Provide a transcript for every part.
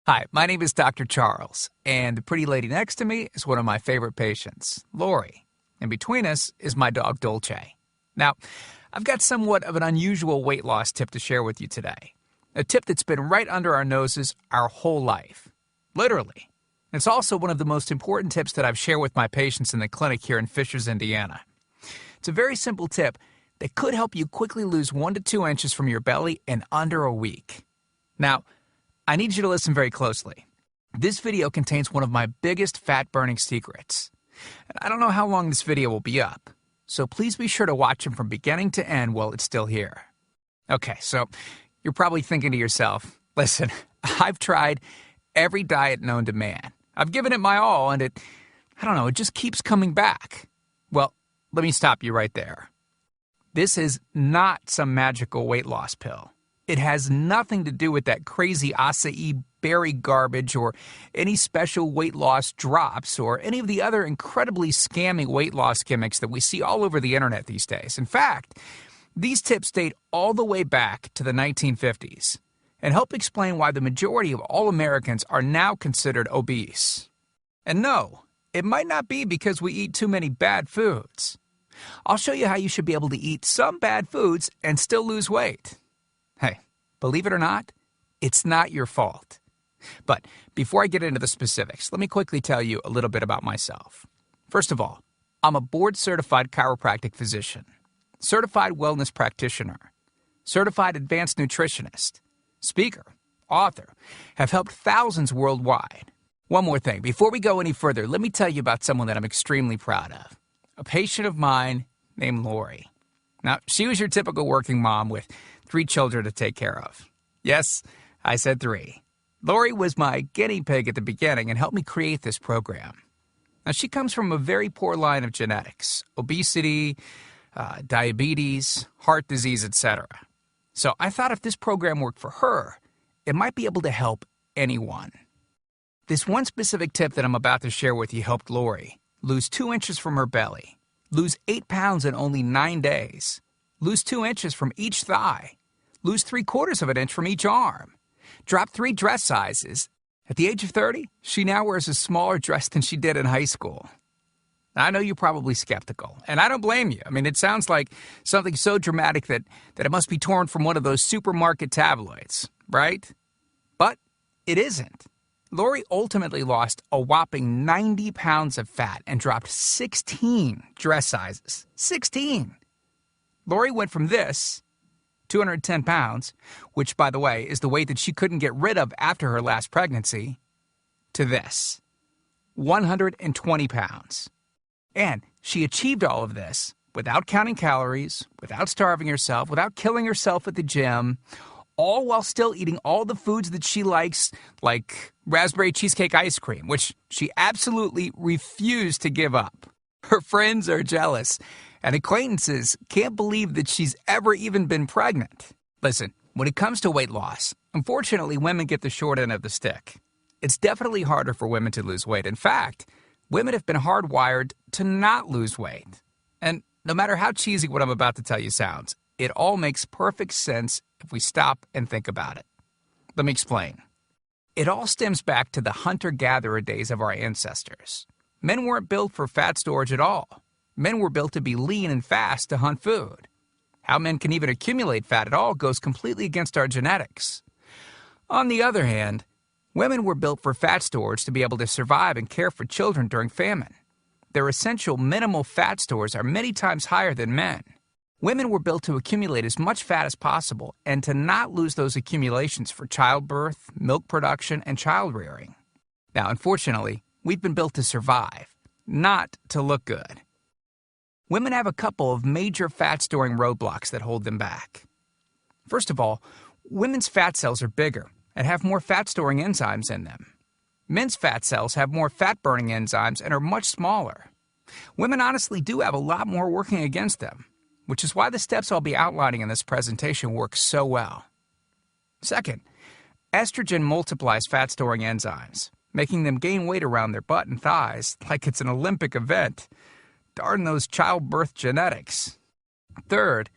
Hi, my name is Dr. Charles, and the pretty lady next to me is one of my favorite patients, Lori. And between us is my dog, Dolce. Now, I've got somewhat of an unusual weight loss tip to share with you today. A tip that's been right under our noses our whole life. Literally. It's also one of the most important tips that I've shared with my patients in the clinic here in Fishers, Indiana. It's a very simple tip that could help you quickly lose 1 to 2 inches from your belly in under a week. Now, I need you to listen very closely. This video contains one of my biggest fat-burning secrets. And I don't know how long this video will be up, so please be sure to watch it from beginning to end while it's still here. Okay, so you're probably thinking to yourself, listen, I've tried every diet known to man. I've given it my all, and it just keeps coming back. Well, let me stop you right there. This is not some magical weight loss pill. It has nothing to do with that crazy acai berry garbage or any special weight loss drops or any of the other incredibly scammy weight loss gimmicks that we see all over the internet these days. In fact, these tips date all the way back to the 1950s and help explain why the majority of all Americans are now considered obese. And no, it might not be because we eat too many bad foods. I'll show you how you should be able to eat some bad foods and still lose weight. Hey, believe it or not, it's not your fault. But before I get into the specifics, let me quickly tell you a little bit about myself. First of all, I'm a board-certified chiropractic physician, certified wellness practitioner, certified advanced nutritionist, speaker, author, have helped thousands worldwide. One more thing, before we go any further, let me tell you about someone that I'm extremely proud of. A patient of mine named Lori. Now, she was your typical working mom with 3 children to take care of. Yes, I said 3. Lori was my guinea pig at the beginning and helped me create this program. Now, she comes from a very poor line of genetics, obesity, diabetes, heart disease, etc. So I thought if this program worked for her, it might be able to help anyone. This one specific tip that I'm about to share with you helped Lori lose 2 inches from her belly, lose 8 pounds in only 9 days, lose 2 inches from each thigh, lose 3/4 of an inch from each arm, drop 3 dress sizes. At the age of 30, she now wears a smaller dress than she did in high school. I know you're probably skeptical, and I don't blame you. I mean, it sounds like something so dramatic that it must be torn from one of those supermarket tabloids, right? But it isn't. Lori ultimately lost a whopping 90 pounds of fat and dropped 16 dress sizes. 16! Lori went from this, 210 pounds, which, by the way, is the weight that she couldn't get rid of after her last pregnancy, to this, 120 pounds. And she achieved all of this without counting calories, without starving herself, without killing herself at the gym, all while still eating all the foods that she likes, like raspberry cheesecake ice cream, which she absolutely refused to give up. Her friends are jealous, and acquaintances can't believe that she's ever even been pregnant. Listen, when it comes to weight loss, unfortunately, women get the short end of the stick. It's definitely harder for women to lose weight. In fact, women have been hardwired to not lose weight. And no matter how cheesy what I'm about to tell you sounds, it all makes perfect sense if we stop and think about it. Let me explain. It all stems back to the hunter-gatherer days of our ancestors. Men weren't built for fat storage at all. Men were built to be lean and fast to hunt food. How men can even accumulate fat at all goes completely against our genetics. On the other hand, women were built for fat storage to be able to survive and care for children during famine. Their essential minimal fat stores are many times higher than men. Women were built to accumulate as much fat as possible and to not lose those accumulations for childbirth, milk production, and child rearing. Now, unfortunately, we've been built to survive, not to look good. Women have a couple of major fat-storing roadblocks that hold them back. First of all, women's fat cells are bigger and have more fat-storing enzymes in them. Men's fat cells have more fat-burning enzymes and are much smaller. Women honestly do have a lot more working against them, which is why the steps I'll be outlining in this presentation work so well. Second, estrogen multiplies fat-storing enzymes, making them gain weight around their butt and thighs like it's an Olympic event. Darn those childbirth genetics. Third,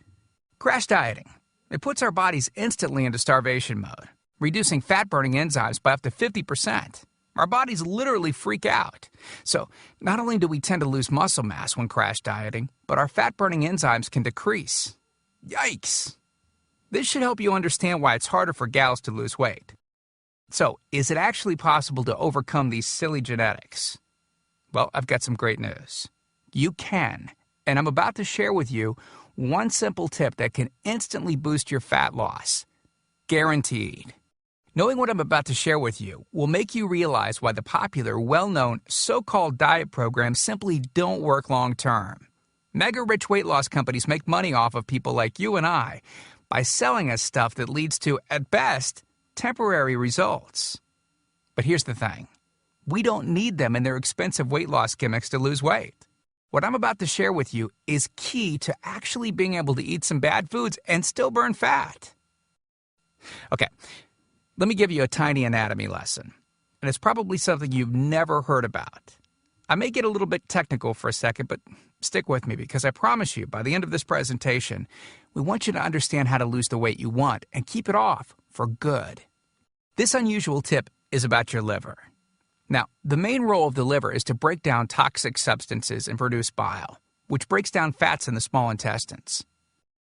crash dieting. It puts our bodies instantly into starvation mode, reducing fat-burning enzymes by up to 50%. Our bodies literally freak out. So, not only do we tend to lose muscle mass when crash dieting, but our fat-burning enzymes can decrease. Yikes! This should help you understand why it's harder for gals to lose weight. So, is it actually possible to overcome these silly genetics? Well, I've got some great news. You can, and I'm about to share with you one simple tip that can instantly boost your fat loss. Guaranteed. Knowing what I'm about to share with you will make you realize why the popular, well-known, so-called diet programs simply don't work long-term. Mega-rich weight loss companies make money off of people like you and I by selling us stuff that leads to, at best, temporary results. But here's the thing. We don't need them in their expensive weight loss gimmicks to lose weight. What I'm about to share with you is key to actually being able to eat some bad foods and still burn fat. Okay, let me give you a tiny anatomy lesson, and it's probably something you've never heard about. I may get a little bit technical for a second, but stick with me because I promise you, by the end of this presentation, we want you to understand how to lose the weight you want and keep it off for good. This unusual tip is about your liver. Now, the main role of the liver is to break down toxic substances and produce bile, which breaks down fats in the small intestines.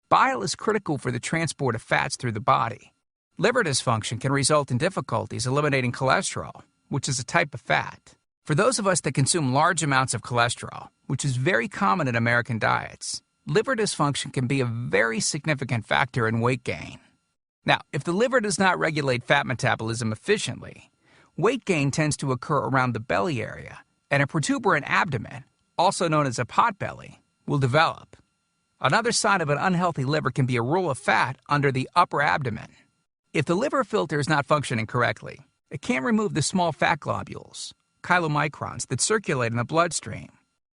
Bile is critical for the transport of fats through the body. Liver dysfunction can result in difficulties eliminating cholesterol, which is a type of fat. For those of us that consume large amounts of cholesterol, which is very common in American diets, liver dysfunction can be a very significant factor in weight gain. Now, if the liver does not regulate fat metabolism efficiently, weight gain tends to occur around the belly area, and a protuberant abdomen, also known as a potbelly, will develop. Another sign of an unhealthy liver can be a roll of fat under the upper abdomen. If the liver filter is not functioning correctly, it can't remove the small fat globules, chylomicrons, that circulate in the bloodstream.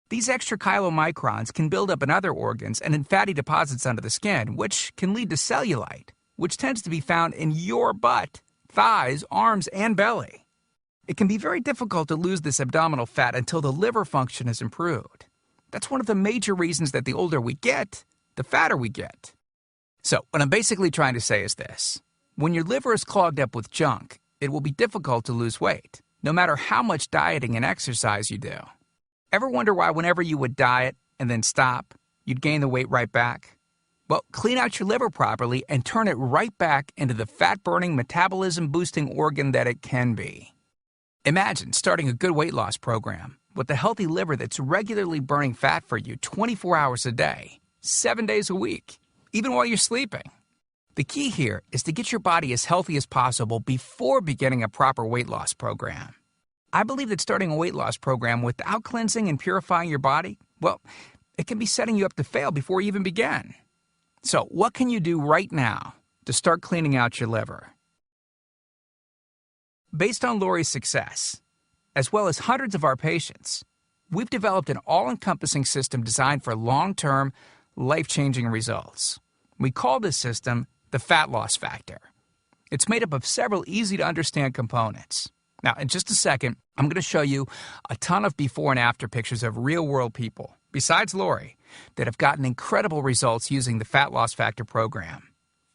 These extra chylomicrons can build up in other organs and in fatty deposits under the skin, which can lead to cellulite, which tends to be found in your butt, thighs, arms, and belly. It can be very difficult to lose this abdominal fat until the liver function is improved. That's one of the major reasons that the older we get, the fatter we get. So, what I'm basically trying to say is this. When your liver is clogged up with junk, it will be difficult to lose weight, no matter how much dieting and exercise you do. Ever wonder why whenever you would diet and then stop, you'd gain the weight right back? Well, clean out your liver properly and turn it right back into the fat-burning, metabolism-boosting organ that it can be. Imagine starting a good weight loss program with a healthy liver that's regularly burning fat for you 24 hours a day, 7 days a week, even while you're sleeping. The key here is to get your body as healthy as possible before beginning a proper weight loss program. I believe that starting a weight loss program without cleansing and purifying your body, well, it can be setting you up to fail before you even begin. So, what can you do right now to start cleaning out your liver? Based on Lori's success, as well as hundreds of our patients, we've developed an all-encompassing system designed for long-term, life-changing results. We call this system the Fat Loss Factor. It's made up of several easy-to-understand components. Now, in just a second, I'm going to show you a ton of before and after pictures of real-world people, besides Lori, that have gotten incredible results using the Fat Loss Factor program.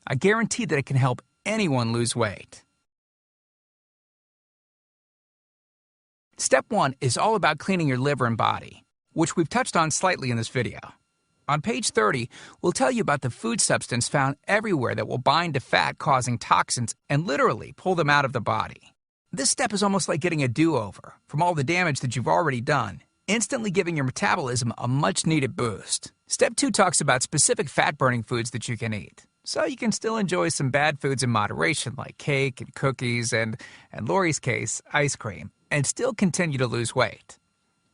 I guarantee that it can help anyone lose weight. Step 1 is all about cleaning your liver and body, which we've touched on slightly in this video. On page 30, we'll tell you about the food substance found everywhere that will bind to fat, causing toxins and literally pull them out of the body. This step is almost like getting a do-over from all the damage that you've already done, instantly giving your metabolism a much-needed boost. Step 2 talks about specific fat-burning foods that you can eat, so you can still enjoy some bad foods in moderation like cake and cookies and, in Lori's case, ice cream, and still continue to lose weight.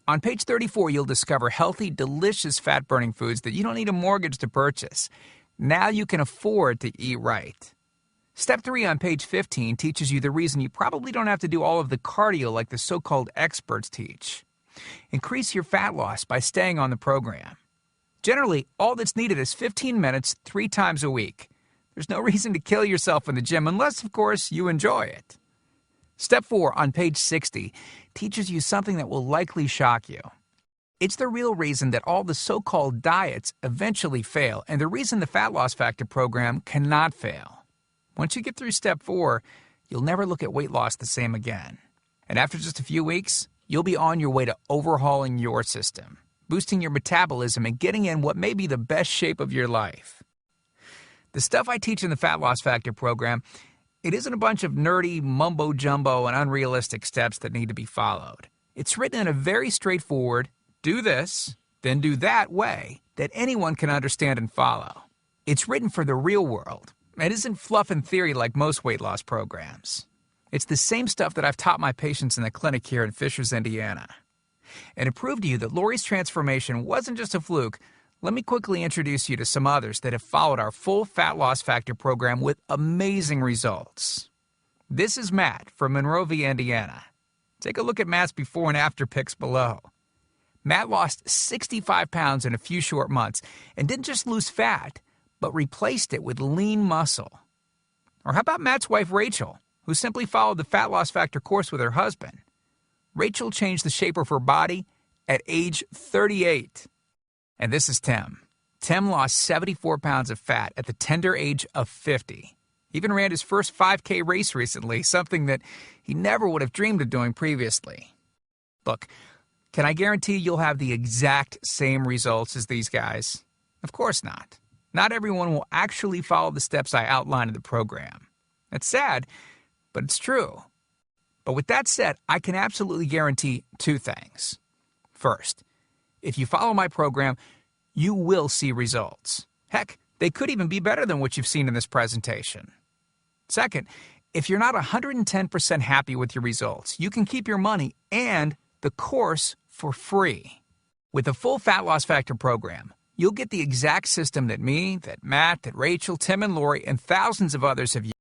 On page 34, you'll discover healthy, delicious fat-burning foods that you don't need a mortgage to purchase. Now you can afford to eat right. Step 3 on page 15 teaches you the reason you probably don't have to do all of the cardio like the so-called experts teach. Increase your fat loss by staying on the program. Generally, all that's needed is 15 minutes 3 times a week. There's no reason to kill yourself in the gym unless, of course, you enjoy it. Step 4 on page 60 teaches you something that will likely shock you. It's the real reason that all the so-called diets eventually fail and the reason the Fat Loss Factor program cannot fail. Once you get through step 4, you'll never look at weight loss the same again. And after just a few weeks, you'll be on your way to overhauling your system, boosting your metabolism, and getting in what may be the best shape of your life. The stuff I teach in the Fat Loss Factor program, it isn't a bunch of nerdy mumbo-jumbo and unrealistic steps that need to be followed. It's written in a very straightforward, do this, then do that way that anyone can understand and follow. It's written for the real world. It isn't fluff and theory like most weight loss programs. It's the same stuff that I've taught my patients in the clinic here in Fishers, Indiana. And to prove to you that Lori's transformation wasn't just a fluke, let me quickly introduce you to some others that have followed our full Fat Loss Factor program with amazing results. This is Matt from Monrovia, Indiana. Take a look at Matt's before and after pics below. Matt lost 65 pounds in a few short months and didn't just lose fat, but replaced it with lean muscle. Or how about Matt's wife, Rachel, who simply followed the Fat Loss Factor course with her husband? Rachel changed the shape of her body at age 38. And this is Tim. Tim lost 74 pounds of fat at the tender age of 50. He even ran his first 5K race recently, something that he never would have dreamed of doing previously. Look, can I guarantee you'll have the exact same results as these guys? Of course not. Not everyone will actually follow the steps I outlined in the program. It's sad, but it's true. But with that said, I can absolutely guarantee two things. First, if you follow my program, you will see results. Heck, they could even be better than what you've seen in this presentation. Second, if you're not 110% happy with your results, you can keep your money and the course for free. With the full Fat Loss Factor program, you'll get the exact system that me, that Matt, that Rachel, Tim, and Lori, and thousands of others have used.